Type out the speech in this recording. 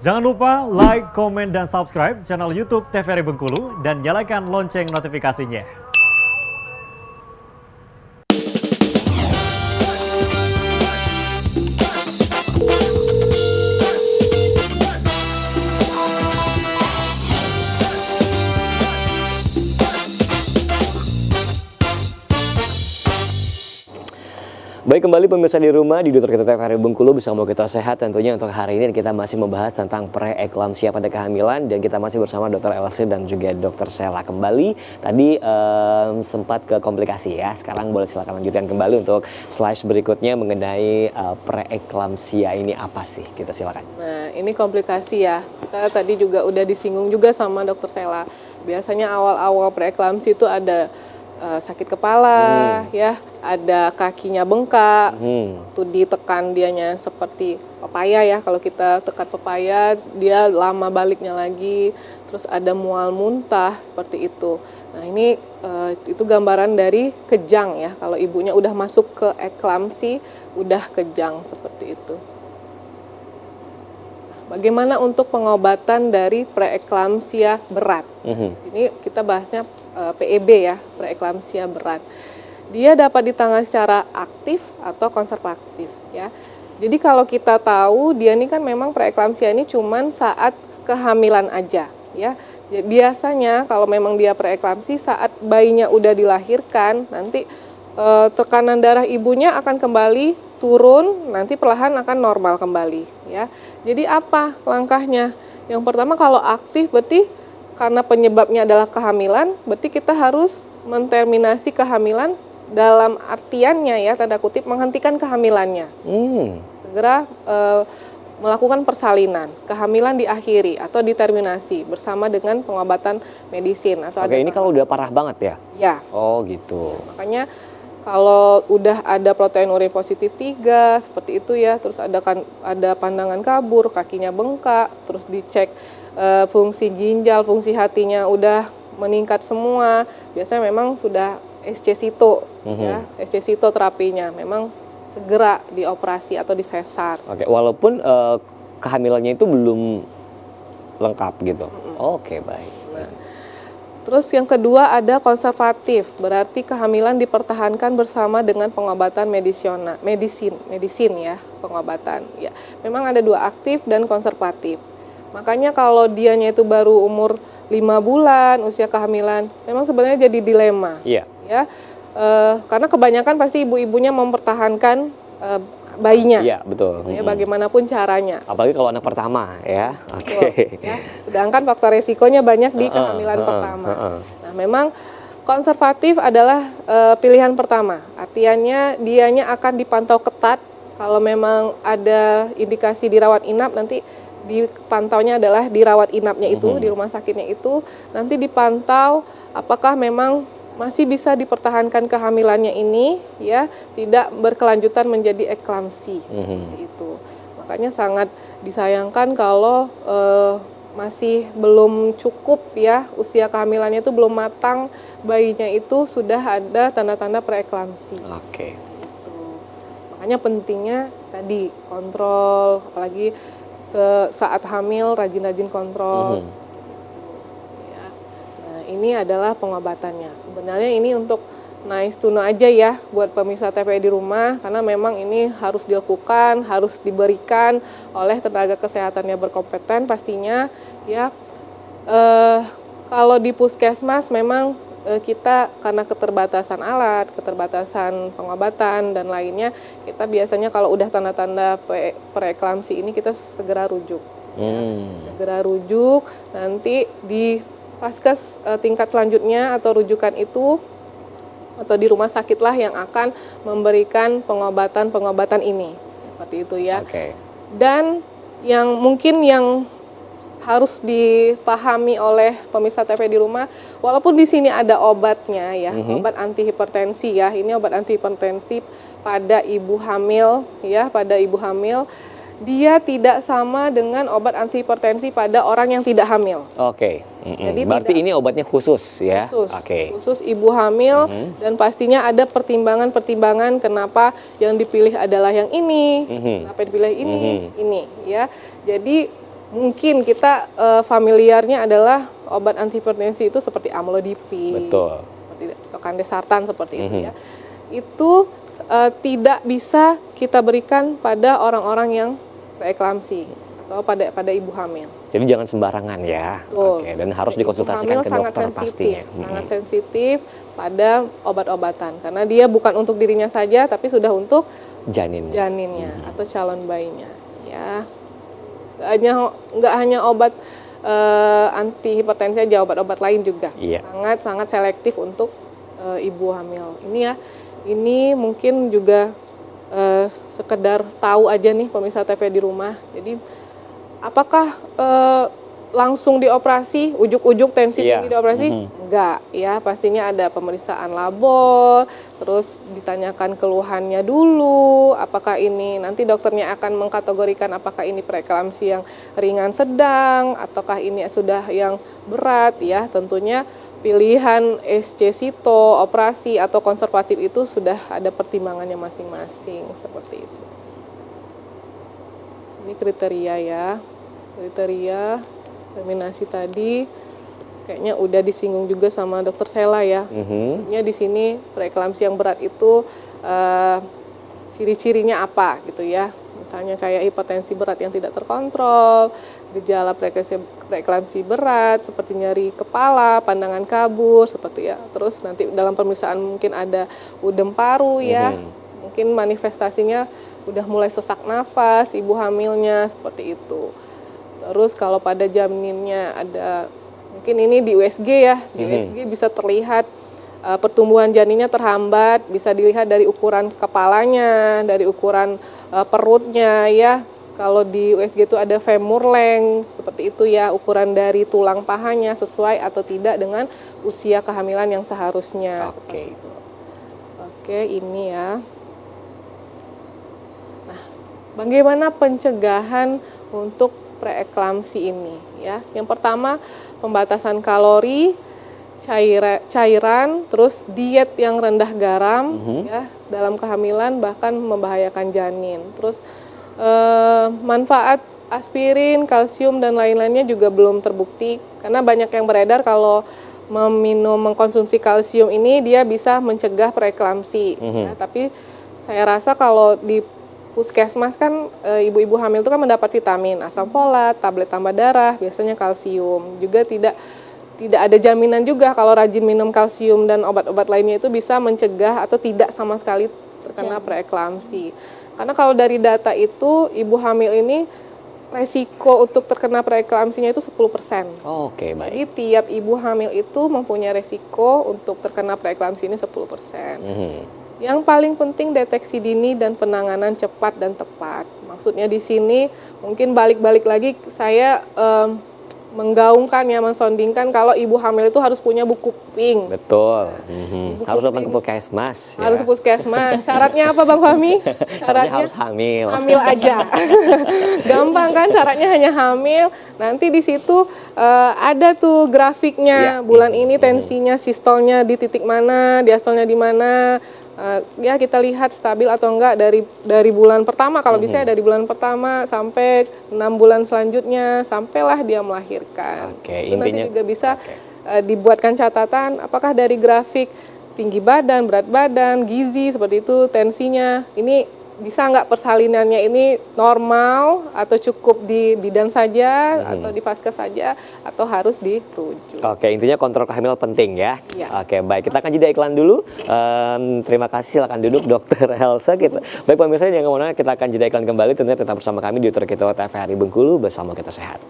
Jangan lupa like, komen, dan subscribe channel YouTube TVRI Bengkulu dan nyalakan lonceng notifikasinya. Baik, kembali pemirsa di rumah di Dokter Kita TVRI Bengkulu bersama Kita Sehat. Tentunya untuk hari ini kita masih membahas tentang preeklamsia pada kehamilan dan kita masih bersama Dr. Elsie dan juga Dr. Sela kembali. Tadi sempat ke komplikasi ya. Sekarang boleh silakan lanjutkan kembali untuk slide berikutnya mengenai preeklamsia ini apa sih? Kita silakan. Nah, ini komplikasi ya. Kita tadi juga udah disinggung juga sama Dr. Sela. Biasanya awal-awal preeklamsi itu ada sakit kepala, ya, ada kakinya bengkak, tuh ditekan dianya seperti pepaya ya. Kalau kita tekan pepaya, dia lama baliknya lagi. Terus ada mual muntah seperti itu. Nah ini itu gambaran dari kejang ya. Kalau ibunya udah masuk ke eklamsi, udah kejang seperti itu. Bagaimana untuk pengobatan dari preeklamsia berat? Sini kita bahasnya PEB ya, preeklamsia berat. Dia dapat ditangani secara aktif atau konservatif ya. Jadi kalau kita tahu dia ini kan memang preeklamsia ini cuman saat kehamilan aja ya. Biasanya kalau memang dia preeklamsi saat bayinya udah dilahirkan, nanti tekanan darah ibunya akan kembali turun, nanti perlahan akan normal kembali ya. Jadi apa langkahnya? Yang pertama kalau aktif berarti karena penyebabnya adalah kehamilan, berarti kita harus menterminasi kehamilan dalam artiannya ya, tanda kutip menghentikan kehamilannya. Segera melakukan persalinan, kehamilan diakhiri atau diterminasi bersama dengan pengobatan medisin atau Oke, ini kalau udah parah banget ya? Ya. Oh gitu. Makanya kalau udah ada protein urin positif 3 seperti itu ya, terus ada pandangan kabur, kakinya bengkak, terus dicek fungsi ginjal, fungsi hatinya udah meningkat semua, biasanya memang sudah SC-Sito ya, SC-Sito terapinya memang segera dioperasi atau disesar. Oke, walaupun kehamilannya itu belum lengkap gitu. Oke, baik. Terus yang kedua ada konservatif, berarti kehamilan dipertahankan bersama dengan pengobatan medisin ya, pengobatan. Ya, memang ada dua, aktif dan konservatif. Makanya kalau dianya itu baru umur 5 bulan usia kehamilan, memang sebenarnya jadi dilema. Iya. Ya, karena kebanyakan pasti ibu-ibunya mempertahankan bayinya. Iya, betul. Ya, bagaimanapun caranya. Apalagi kalau anak pertama ya. Oke. Ya. Sedangkan faktor resikonya banyak di kehamilan pertama. Nah, memang konservatif adalah pilihan pertama. Artinya dianya akan dipantau ketat. Kalau memang ada indikasi dirawat inap, nanti dipantaunya adalah dirawat inapnya itu, di rumah sakitnya itu, nanti dipantau apakah memang masih bisa dipertahankan kehamilannya ini, ya, tidak berkelanjutan menjadi eklamsi seperti itu. Makanya sangat disayangkan kalau masih belum cukup ya, usia kehamilannya itu belum matang, bayinya itu sudah ada tanda-tanda preeklamsi. Oke. Gitu. Makanya pentingnya tadi kontrol, apalagi saat hamil rajin-rajin kontrol. Ya. Nah, ini adalah pengobatannya. Sebenarnya ini untuk nice to know aja ya buat pemirsa TVRI di rumah, karena memang ini harus dilakukan, harus diberikan oleh tenaga kesehatan yang berkompeten pastinya ya. Kalau di puskesmas memang kita karena keterbatasan alat, keterbatasan pengobatan dan lainnya, kita biasanya kalau udah tanda-tanda preeklamsi ini kita segera rujuk. Ya. Segera rujuk, nanti di vaskes tingkat selanjutnya atau rujukan itu atau di rumah sakit lah yang akan memberikan pengobatan ini. Seperti itu ya. Oke. Dan yang mungkin yang harus dipahami oleh pemirsa TV di rumah, walaupun di sini ada obatnya ya, obat antihipertensi ya, ini obat antihipertensi pada ibu hamil ya, pada ibu hamil, dia tidak sama dengan obat antihipertensi pada orang yang tidak hamil. Oke. Jadi berarti ini obatnya khusus ya? Khusus, Oke. khusus ibu hamil dan pastinya ada pertimbangan-pertimbangan kenapa yang dipilih adalah yang ini, kenapa dipilih ini ya. Jadi mungkin kita familiarnya adalah obat antihipertensi itu seperti amlodipin, Betul. seperti atau kandesartan seperti itu ya. Itu tidak bisa kita berikan pada orang-orang yang preeklamsi atau pada ibu hamil. Jadi jangan sembarangan ya. Betul. Oke, dan harus Ibu dikonsultasikan hamil ke sangat dokter sensitif, pastinya. sangat sensitif pada obat-obatan karena dia bukan untuk dirinya saja tapi sudah untuk Janinnya. janinnya atau calon bayinya ya. Nggak hanya obat anti hipertensi aja, obat-obat lain juga Iya. sangat selektif untuk ibu hamil ini ya. Ini mungkin juga sekedar tahu aja nih pemirsa TV di rumah. Jadi apakah langsung dioperasi, ujuk-ujuk tensi Iya. tinggi dioperasi? Enggak, ya pastinya ada pemeriksaan labor, terus ditanyakan keluhannya dulu, apakah ini nanti dokternya akan mengkategorikan apakah ini preeklamsi yang ringan sedang, ataukah ini sudah yang berat ya. Tentunya pilihan SC Sito, operasi atau konservatif itu sudah ada pertimbangannya masing-masing seperti itu. Ini kriteria ya. Kriteria terminasi tadi kayaknya udah disinggung juga sama Dokter Sela ya. Maksudnya di sini preeklamsi yang berat itu ciri-cirinya apa gitu ya. Misalnya kayak hipertensi berat yang tidak terkontrol, gejala preeklamsi berat seperti nyeri kepala, pandangan kabur seperti ya. Terus nanti dalam pemeriksaan mungkin ada udem paru ya. Mungkin manifestasinya udah mulai sesak nafas, ibu hamilnya seperti itu. Terus kalau pada janinnya ada, mungkin ini di USG ya, di USG bisa terlihat pertumbuhan janinnya terhambat, bisa dilihat dari ukuran kepalanya, dari ukuran perutnya ya. Kalau di USG itu ada femur length, seperti itu ya, ukuran dari tulang pahanya sesuai atau tidak dengan usia kehamilan yang seharusnya. Seperti itu. Oke, ini ya. Nah, bagaimana pencegahan untuk preeklamsi ini ya? Yang pertama pembatasan kalori, cairan, terus diet yang rendah garam ya dalam kehamilan bahkan membahayakan janin. Terus manfaat aspirin, kalsium dan lain-lainnya juga belum terbukti karena banyak yang beredar kalau mengkonsumsi kalsium ini dia bisa mencegah preeklamsi. Ya, tapi saya rasa kalau di puskesmas kan ibu-ibu hamil itu kan mendapat vitamin, asam folat, tablet tambah darah, biasanya kalsium. Juga tidak ada jaminan juga kalau rajin minum kalsium dan obat-obat lainnya itu bisa mencegah atau tidak sama sekali terkena preeklamsi. Karena kalau dari data itu ibu hamil ini resiko untuk terkena preeklamsinya itu 10%. Oke, baik. Jadi tiap ibu hamil itu mempunyai resiko untuk terkena preeklamsi ini 10%. Yang paling penting deteksi dini dan penanganan cepat dan tepat. Maksudnya di sini mungkin balik-balik lagi saya menggaungkan ya, mensondingkan kalau ibu hamil itu harus punya buku pink. Betul. Harus datang ke puskesmas. Harus puskesmas. Syaratnya apa Bang Fahmi? Syaratnya harus hamil. Hamil aja. Gampang kan, syaratnya hanya hamil. Nanti di situ ada tuh grafiknya. Bulan ini tensinya sistolnya di titik mana, diastolnya di mana. Ya kita lihat stabil atau enggak dari bulan pertama, kalau bisa dari bulan pertama sampai 6 bulan selanjutnya sampailah dia melahirkan. Itu nanti juga bisa dibuatkan catatan apakah dari grafik tinggi badan, berat badan, gizi seperti itu, tensinya ini bisa nggak persalinannya ini normal atau cukup di bidan saja atau di vaskes saja atau harus dirujuk. Oke, intinya kontrol kehamilan penting ya. Iya. Oke, baik, kita akan jeda iklan dulu. Terima kasih, silakan duduk Dokter Elsa. Baik pemirsa, jangan kemana-mana, kita akan jeda iklan kembali. Tentunya tetap bersama kami di Dokter Kita TVRI Bengkulu, bersama kita sehat.